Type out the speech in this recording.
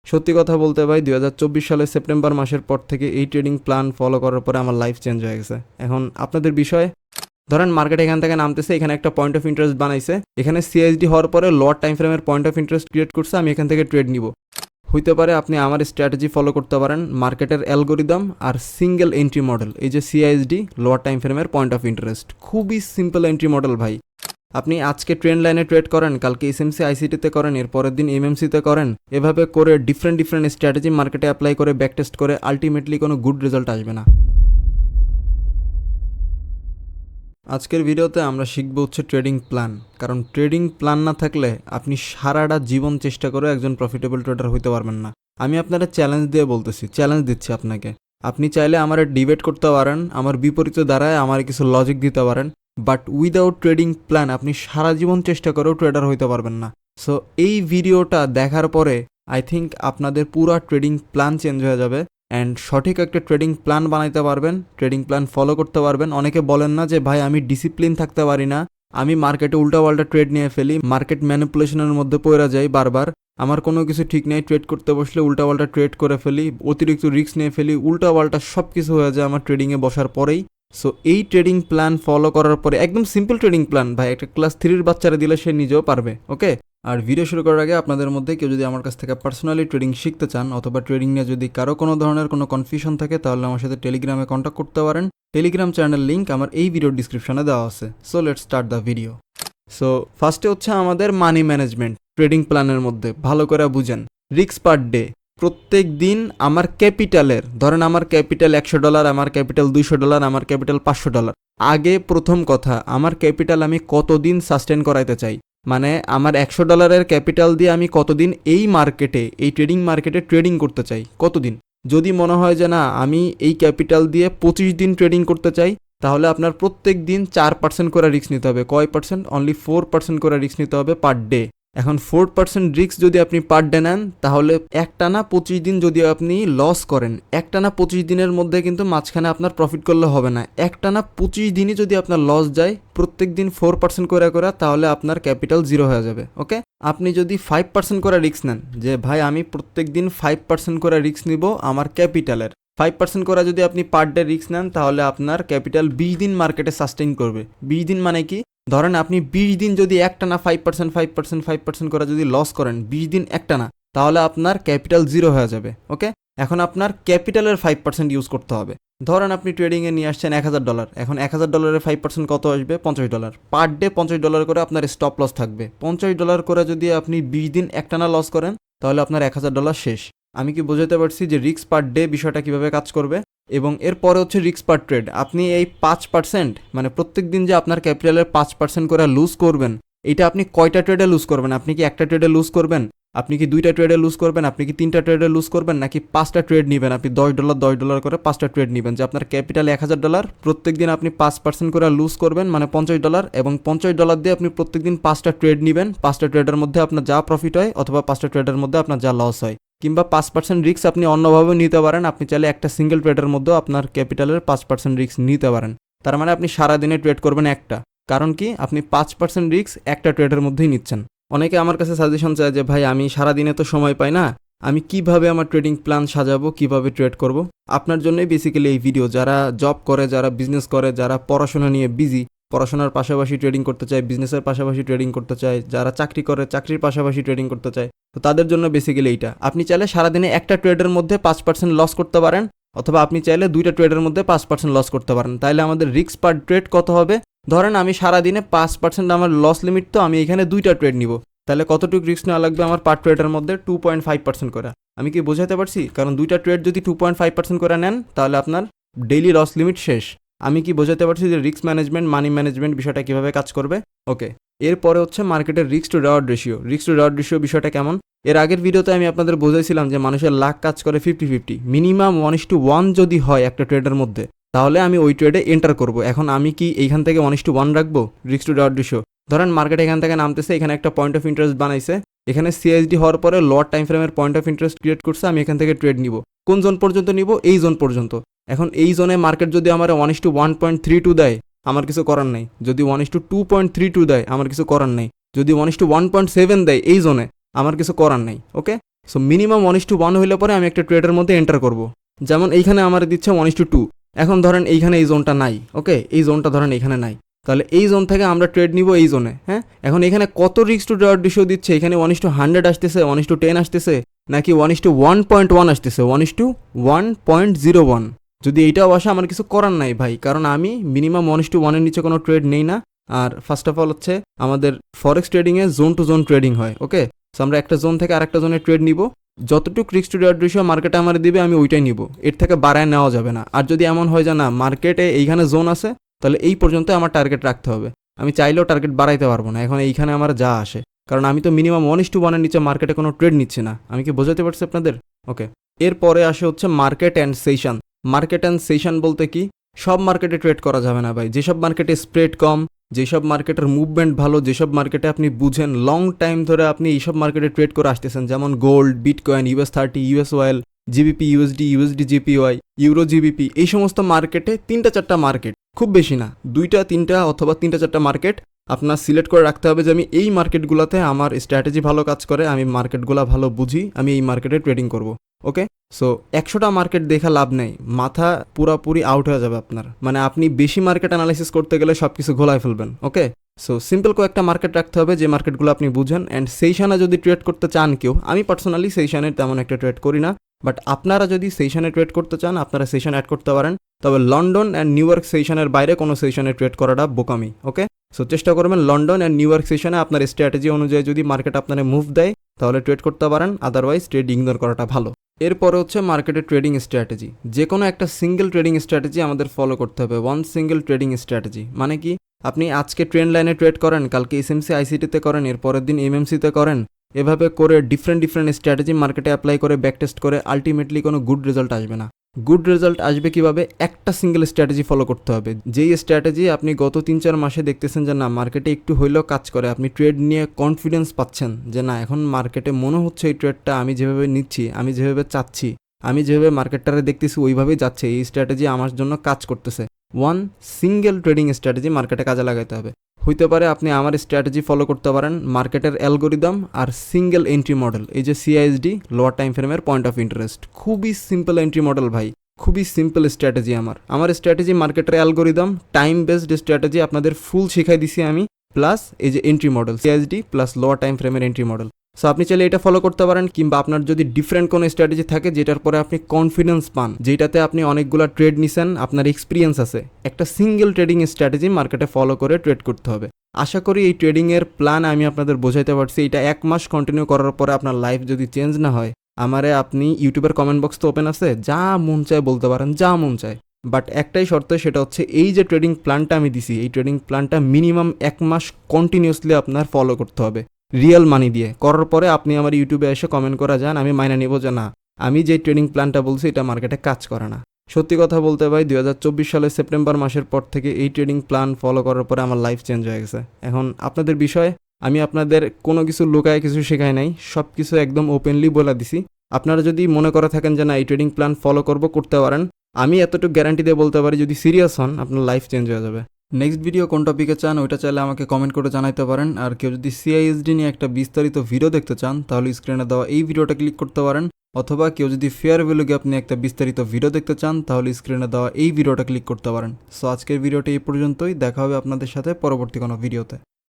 সত্যি কথা বলতে ভাই 2024 সালের সেপ্টেম্বর মাসের পর থেকে এই ট্রেডিং প্ল্যান ফলো করার পরে আমার লাইফ চেঞ্জ হয়ে গেছে। এখন আপনাদের বিষয়, ধরেন মার্কেট এখান থেকে নামতেছে, এখানে একটা পয়েন্ট অফ ইন্টারেস্ট বানাইছে, এখানে সিএসডি হওয়ার পরে লোয়ার টাইম ফ্রেমের পয়েন্ট অফ ইন্টারেস্ট ক্রিয়েট করছে, আমি এখান থেকে ট্রেড নিব। হইতে পারে আপনি আমার স্ট্র্যাটেজি ফলো করতে পারেন, মার্কেটের অ্যালগোরিদম আর সিঙ্গেল এন্ট্রি মডেল, এই যে সিআইএসডি লোয়ার টাইম ফ্রেমের পয়েন্ট অফ ইন্টারেস্ট, খুবই সিম্পল এন্ট্রি মডেল ভাই। আপনি আজকে ট্রেন্ড লাইনে ট্রেড করেন, কালকে এসএমসি আইসিটিতে করেন, এর পরের দিন এমএমসিতে করেন, এভাবে করে ডিফারেন্ট স্ট্র্যাটেজি মার্কেটে অ্যাপ্লাই করে ব্যাক টেস্ট করে আলটিমেটলি কোনো গুড রেজাল্ট আসবে না। আজকের ভিডিওতে আমরা শিখবো হচ্ছে ট্রেডিং প্ল্যান। কারণ ট্রেডিং প্ল্যান না থাকলে আপনি সারাটা জীবন চেষ্টা করে একজন প্রফিটেবল ট্রেডার হইতে পারবেন না। আমি আপনারা চ্যালেঞ্জ দিয়ে বলতেছি, চ্যালেঞ্জ দিচ্ছি আপনাকে। আপনি চাইলে আমার ডিবেট করতে পারেন, আমার বিপরীতে দাঁড়ায় আমার কিছু লজিক দিতে পারেন, বাট উইদাউট ট্রেডিং প্ল্যান আপনি সারা জীবন চেষ্টা করেও ট্রেডার হইতে পারবেন না। সো এই ভিডিওটা দেখার পরে আই থিঙ্ক আপনাদের পুরো ট্রেডিং প্ল্যান চেঞ্জ হয়ে যাবে অ্যান্ড সঠিক একটা ট্রেডিং প্ল্যান বানাইতে পারবেন, ট্রেডিং প্ল্যান ফলো করতে পারবেন। অনেকে বলেন না যে ভাই আমি ডিসিপ্লিন থাকতে পারি না, আমি মার্কেটে উল্টাপাল্টা ট্রেড নিয়ে ফেলি, মার্কেট ম্যানিপুলেশনের মধ্যে পড়ে যাই বারবার, আমার কোনো কিছু ঠিক নেই, ট্রেড করতে বসলে উল্টাপাল্টা ট্রেড করে ফেলি, অতিরিক্ত রিস্ক নিয়ে ফেলি, উল্টাপাল্টা সব কিছু হয়ে যায় আমার ট্রেডিংয়ে বসার পরেই। সো এই ট্রেডিং প্ল্যান ফলো করার পরে, একদম সিম্পল ট্রেডিং প্ল্যান ভাই, একটা ক্লাস 3-র বাচ্চারা দিলে সে নিজেও পারবে। ওকে, আর ভিডিও শুরু করার আগে আপনাদের মধ্যে কেউ যদি আমার কাছ থেকে পার্সোনালি ট্রেডিং শিখতে চান অথবা ট্রেডিং নিয়ে যদি কারো কোনো ধরনের কোনো কনফিউশন থাকে, তাহলে আমার সাথে টেলিগ্রামে কন্ট্যাক্ট করতে পারেন। টেলিগ্রাম চ্যানেল লিঙ্ক আমার এই ভিডিওর ডিসক্রিপশনে দেওয়া আছে। So let's start the video. So ফার্স্টে হচ্ছে আমাদের মানি ম্যানেজমেন্ট। ট্রেডিং প্ল্যানের মধ্যে ভালো করে বুঝেন, রিস্ক পার ডে। প্রত্যেক দিন আমার ক্যাপিটালের, ধরেন আমার ক্যাপিটাল $100, আমার ক্যাপিটাল $200, আমার ক্যাপিটাল $500। আগে প্রথম কথা, আমার ক্যাপিটাল আমি কতদিন সাস্টেন করাইতে চাই, মানে আমার $100 ক্যাপিটাল দিয়ে আমি কতদিন এই মার্কেটে, এই ট্রেডিং মার্কেটে ট্রেডিং করতে চাই, কতদিন। যদি মনে হয় যে না আমি এই ক্যাপিটাল দিয়ে 25 দিন ট্রেডিং করতে চাই, তাহলে আপনার প্রত্যেক দিন 4% করে রিস্ক নিতে হবে। কয় পার্সেন্ট? অনলি 4% করে রিস্ক নিতে হবে পার ডে। এখন 4% রিস্ক যদি আপনি পার ডে নেন, তাহলে একটানা 25 দিন যদি আপনি লস করেন, একটানা 25 দিনের মধ্যে কিন্তু মাঝখানে আপনার প্রফিট করলে হবে না, একটানা 25 দিনই যদি আপনার লস যায়, প্রত্যেক দিন 4% করে, তাহলে আপনার ক্যাপিটাল 0 হয়ে যাবে। ওকে, আপনি যদি 5% করে রিস্ক নেন, যে ভাই আমি প্রত্যেক দিন 5% করে রিস্ক নিব আমার ক্যাপিটালের, 5% করে যদি আপনি পার ডে রিস্ক নেন, তাহলে আপনার ক্যাপিটাল 20 দিন মার্কেটে সাস্টেইন করবে। 20 দিন মানে কি? ধরেন আপনি 20 দিন যদি একটানা 5% করে যদি লস করেন 20 দিন একটানা, তাহলে আপনার ক্যাপিটাল 0 হয়ে যাবে। ওকে, এখন আপনার ক্যাপিটালের 5% ইউজ করতে হবে। ধরেন আপনি ট্রেডিংয়ে নিয়ে আসছেন $1000, এখন $1000-এর 5% কত আসবে? $50। পার ডে $50 করে আপনার স্টপ লস থাকবে। $50 করে যদি আপনি 20 দিন একটানা লস করেন, তাহলে আপনার $1000 শেষ। আমি কি বোঝাতে পারছি যে রিস্ক পার ডে বিষয়টা কিভাবে কাজ করবে? এবং এরপরে হচ্ছে রিস্ক পার ট্রেড। আপনি এই 5%, মানে প্রত্যেক দিন যে আপনার ক্যাপিটালের 5% করে লুজ করবেন, এটা আপনি কয়টা ট্রেডে লুজ করবেন? আপনি কি একটা ট্রেডে লুজ করবেন? আপনি কি 2টা ট্রেডে লুজ করবেন? আপনি কি 3টা ট্রেডে লুজ করবেন? নাকি 5টা ট্রেড নেবেন? আপনি $10 করে 5টা ট্রেড নেবেন, যে আপনার ক্যাপিটাল $1000, প্রত্যেক দিন আপনি 5% করে লুজ করবেন, মানে $50, এবং $50 দিয়ে আপনি প্রত্যেক দিন 5টা ট্রেড নেবেন। 5টা ট্রেডের মধ্যে আপনার যা প্রফিট হয় অথবা 5টা ট্রেডের মধ্যে আপনার যা লস হয়, কিংবা 5% রিস্ক আপনি অন্যভাবে নিতে পারেন। আপনি চাইলে একটা সিঙ্গেল ট্রেডের মধ্যেও আপনার ক্যাপিটালের 5% রিস্ক নিতে পারেন। তার মানে আপনি সারাদিনে ট্রেড করবেন একটা, কারণ কি আপনি 5% রিস্ক একটা ট্রেডের মধ্যেই নিচ্ছেন। অনেকে আমার কাছে সাজেশন চায় যে ভাই আমি সারাদিনে তো সময় পাই না, আমি কিভাবে আমার ট্রেডিং প্ল্যান সাজাবো, কিভাবে ট্রেড করব। আপনার জন্যই বেসিক্যালি এই ভিডিও। যারা জব করে, যারা বিজনেস করে, যারা পড়াশোনা নিয়ে বিজি, পড়াশোনার পাশাপাশি ট্রেডিং করতে চায়, বিজনেসের পাশাপাশি ট্রেডিং করতে চায়, যারা চাকরি করে চাকরির পাশাপাশি ট্রেডিং করতে চায়, তো তাদের জন্য বেসিক্যালি এইটা। আপনি চাইলে সারাদিনে একটা ট্রেডের মধ্যে 5% লস করতে পারেন, অথবা আপনি চাইলে 2টা ট্রেডের মধ্যে 5% লস করতে পারেন। তাইলে আমাদের রিস্ক পার ট্রেড কত হবে? ধরেন আমি সারাদিনে 5% আমার লস লিমিট, তো আমি এখানে 2টা ট্রেড নিব, তাহলে কতটুকু রিস্ক নেওয়া লাগবে আমার পার ট্রেডের মধ্যে? 2.5% করে। আমি কি বোঝাতে পারছি? কারণ 2টা ট্রেড যদি 2.5% করে নেন, তাহলে আপনার ডেইলি লস লিমিট শেষ। আমি কি বোঝাতে পারছি যে রিস্ক ম্যানেজমেন্ট, মানি ম্যানেজমেন্ট বিষয়টা কিভাবে কাজ করবে? ওকে, এরপরে হচ্ছে মার্কেটের risk to reward ratio. Risk to reward ratio বিষয়টা কেমন? এর আগের ভিডিওতে আমি আপনাদের বোঝাইছিলাম যে মানুষের লাখ কাজ করে 50-50, মিনিমাম 1:1 যদি হয় একটা ট্রেডের মধ্যে, তাহলে আমি ওই ট্রেডে এন্টার করব। এখন আমি কি এইখান থেকে 1:1 রাখবো রিস্ক টু রিওয়ার্ড রেশিও? ধরেন মার্কেট এখান থেকে নামতেছে, এখানে একটা পয়েন্ট অফ ইন্টারেস্ট বানাইছে, এখানে সিএসডি হওয়ার পরে লোয়ার টাইম ফ্রেমের পয়েন্ট অফ ইন্টারেস্ট ক্রিয়েট করছে, আমি এখান থেকে ট্রেড নিব। কোন জোন পর্যন্ত নিব? এই জোন পর্যন্ত। এখন এই জোনে মার্কেট যদি আমার 1:1.32 দেয়, আমার কিছু করার নাই। যদি 1:2.32 দেয়, আমার কিছু করার নাই। যদি 1:1.7 দেয় এই জোনে, আমার কিছু করার নাই। ওকে, সো মিনিমাম 1:1 হইলে পরে আমি একটা ট্রেডের মধ্যে এন্টার করব। যেমন এইখানে আমার দিচ্ছে 1:2, এখন ধরেন এইখানে এই জোনটা নাই, ওকে, এই জোনটা ধরেন এইখানে নাই, তাহলে এই জোন থেকে আমরা ট্রেড নিব এই জোনে। হ্যাঁ, এখন এখানে কত রিস্ক টু রিওয়ার্ড রেশিও দিচ্ছে, এখানে 1:100 আসতেছে, 1:10 আসতেছে, নাকি 1:1.1 আসতেছে, 1:1.01। যদি এইটাও আসে আমার কিছু করার নাই ভাই, কারণ আমি মিনিমাম 1:1 নিচে কোনো ট্রেড নেই না। আর ফার্স্ট অফ অল হচ্ছে আমাদের ফরেক্স ট্রেডিংয়ে জোন টু জোন ট্রেডিং হয়, ওকে। সো আমরা একটা জোন থেকে আরেকটা জোনে ট্রেড নিব, যতটুকু রিস্ক টু রিওয়ার্ড রেশিও মার্কেটে আমার দিবে আমি ওইটাই নিব, এর থেকে বাড়ায় নেওয়া যাবে না। আর যদি এমন হয় যে না মার্কেটে এইখানে জোন আছে, তাহলে এই পর্যন্ত আমার টার্গেট রাখতে হবে, আমি চাইলেও টার্গেট বাড়াইতে পারবো না, এখন এইখানে আমার যা আসে, কারণ আমি তো মিনিমাম 1:1 নিচে মার্কেটে কোনো ট্রেড নিচ্ছি না। আমি কি বোঝাতে পারছি আপনাদের? ওকে, এরপরে আসে হচ্ছে market and session. Market and session বলতে কি, সব মার্কেটে ট্রেড করা যাবে না ভাই। যেসব মার্কেটে স্প্রেড কম, যেসব মার্কেটের মুভমেন্ট ভালো, যেসব মার্কেটে আপনি বুঝেন লং টাইম ধরে আপনি এইসব মার্কেটে ট্রেড করে আসতেছেন, যেমন gold, bitcoin, US30, US oil, GBP, USD GPY, euro GBP, এই সমস্ত মার্কেটে 3-4টা মার্কেট, খুব বেশি না, 2-3টা অথবা 3-4টা মার্কেট আপনার সিলেক্ট করে রাখতে হবে যে আমি এই মার্কেটগুলোতে আমার স্ট্র্যাটেজি ভালো কাজ করে, আমি মার্কেটগুলো ভালো বুঝি, আমি এই মার্কেটে ট্রেডিং করব। ওকে, সো 100টা মার্কেট দেখা লাভ নেই, মাথা পুরাপুরি আউট হয়ে যাবে আপনার, মানে আপনি বেশি মার্কেট অ্যানালাইসিস করতে গেলে সব কিছু ঘোলায় ফেলবেন। ওকে, সো সিম্পল কয়েকটা মার্কেট রাখতে হবে যে মার্কেটগুলো আপনি বুঝেন। অ্যান্ড সেইশনে যদি ট্রেড করতে চান কেউ, আমি পার্সোনালি সেইশনে তেমন একটা ট্রেড করি না, বাট আপনারা যদি সেইশনে ট্রেড করতে চান আপনারা সেশন অ্যাড করতে পারেন, তবে লন্ডন অ্যান্ড নিউ ইয়র্ক সেশনের বাইরে কোনো সেশনে ট্রেড করাটা বোকামি। ওকে, সো চেষ্টা করবেন লন্ডন অ্যান্ড নিউ ইয়র্ক সেশনে আপনার স্ট্র্যাটেজি অনুযায়ী যদি মার্কেট আপনারা মুভ দেয় তাহলে ট্রেড করতে পারেন, আদারওয়াইজ ট্রেড ইগনোর করাটা ভালো। এরপরে হচ্ছে মার্কেটের ট্রেডিং স্ট্র্যাটেজি। যে কোনো একটা সিঙ্গেল ট্রেডিং স্ট্র্যাটেজি আমাদের ফলো করতে হবে, ওয়ান সিঙ্গেল ট্রেডিং স্ট্র্যাটেজি। মানে কি, আপনি আজকে ট্রেন্ড লাইনে ট্রেড করেন, কালকে এসএমসি আইসিটিতে করেন, এরপরের দিন এমএমসিতে করেন, এভাবে করে ডিফারেন্ট স্ট্র্যাটেজি মার্কেটে অ্যাপ্লাই করে ব্যাক টেস্ট করে আলটিমেটলি কোনো গুড রেজাল্ট আসবে না। গুড রেজাল্ট আসবে কিভাবে, একটা সিঙ্গেল স্ট্র্যাটেজি ফলো করতে হবে, যেই স্ট্র্যাটেজি আপনি গত 3-4 মাসে দেখতেছেন যে না মার্কেটে একটু হইলেও কাজ করে, আপনি ট্রেড নিয়ে কনফিডেন্স পাচ্ছেন যে না এখন মার্কেটে মনে হচ্ছে এই ট্রেডটা আমি যেভাবে নিচ্ছি, আমি যেভাবে চাচ্ছি, আমি যেভাবে মার্কেটটারে দেখতেছি ওইভাবেই যাচ্ছে, এই স্ট্র্যাটেজি আমার জন্য কাজ করতেছে। ওয়ান সিঙ্গেল ট্রেডিং স্ট্র্যাটেজি মার্কেটে কাজে লাগাইতে হবে। হইতে পারে আপনি আমার স্ট্র্যাটেজি ফলো করতে পারেন, মার্কেটের অ্যালগোরিদম আর সিঙ্গেল এন্ট্রি মডেল, এই যে CISD, লোয়ার টাইম ফ্রেমের পয়েন্ট অফ ইন্টারেস্ট, খুবই সিম্পল এন্ট্রি মডেল ভাই, খুবই সিম্পল স্ট্র্যাটেজি। আমার স্ট্র্যাটেজি মার্কেটের অ্যালগোরিদম টাইম বেসড স্ট্র্যাটেজি আপনাদের ফুল শিখাই দিছি আমি, প্লাস এই যে entry model CISD plus lower time ফ্রেমের এন্ট্রি মডেল। সো আপনি চাইলে এটা ফলো করতে পারেন, কিংবা আপনার যদি ডিফারেন্ট কোনো স্ট্র্যাটেজি থাকে যেটার পরে আপনি কনফিডেন্স পান, যেটাতে আপনি অনেকগুলো ট্রেড নিছেন, আপনার এক্সপিরিয়েন্স আছে, একটা সিঙ্গেল ট্রেডিং স্ট্র্যাটেজি মার্কেটে ফলো করে ট্রেড করতে হবে। আশা করি এই ট্রেডিংয়ের প্ল্যান আমি আপনাদের বোঝাইতে পারছি। এটা 1 মাস কন্টিনিউ করার পরে আপনার লাইফ যদি চেঞ্জ না হয়, আমারে আপনি ইউটিউবের কমেন্ট বক্স তো ওপেন আছে, যা মন চায় বলতে পারেন, যা মন চায়, বাট একটাই শর্ত, সেটা হচ্ছে এই যে ট্রেডিং প্ল্যানটা আমি দিছি, এই ট্রেডিং প্ল্যানটা মিনিমাম 1 মাস কন্টিনিউসলি আপনার ফলো করতে হবে, রিয়েল মানি দিয়ে। করার পরে আপনি আমার ইউটিউবে এসে কমেন্ট করা যান, আমি মাইনা নিব যে না আমি যে ট্রেডিং প্ল্যানটা বলছি এটা মার্কেটে কাজ করে না। সত্যি কথা বলতে ভাই 2024 সালের সেপ্টেম্বর মাসের পর থেকে এই ট্রেডিং প্ল্যান ফলো করার পরে আমার লাইফ চেঞ্জ হয়ে গেছে। এখন আপনাদের বিষয়, আমি আপনাদের কোনো কিছু লুকায় কিছু শেখাই নাই, সব কিছু একদম ওপেনলি বলে দিছি। আপনারা যদি মনে করে থাকেন যে না এই ট্রেডিং প্ল্যান ফলো করতে পারেন, আমি এতটুকু গ্যারান্টি দিয়ে বলতে পারি যদি সিরিয়াস হন আপনার লাইফ চেঞ্জ হয়ে যাবে। নেক্সট ভিডিও কোন টপিকে চান ওইটা চাইলে আমাকে কমেন্ট করে জানাইতে পারেন। আর কেউ যদি CISD নিয়ে একটা বিস্তারিত ভিডিও দেখতে চান তাহলে স্ক্রিনে দেওয়া এই ভিডিওটা ক্লিক করতে পারেন, অথবা কেউ যদি ফেয়ার ভ্যালুকে আপনি একটা বিস্তারিত ভিডিও দেখতে চান তাহলে স্ক্রিনে দেওয়া এই ভিডিওটা ক্লিক করতে পারেন। সো আজকের ভিডিওটা এই পর্যন্তই, দেখা হবে আপনাদের সাথে পরবর্তী কোনো ভিডিওতে।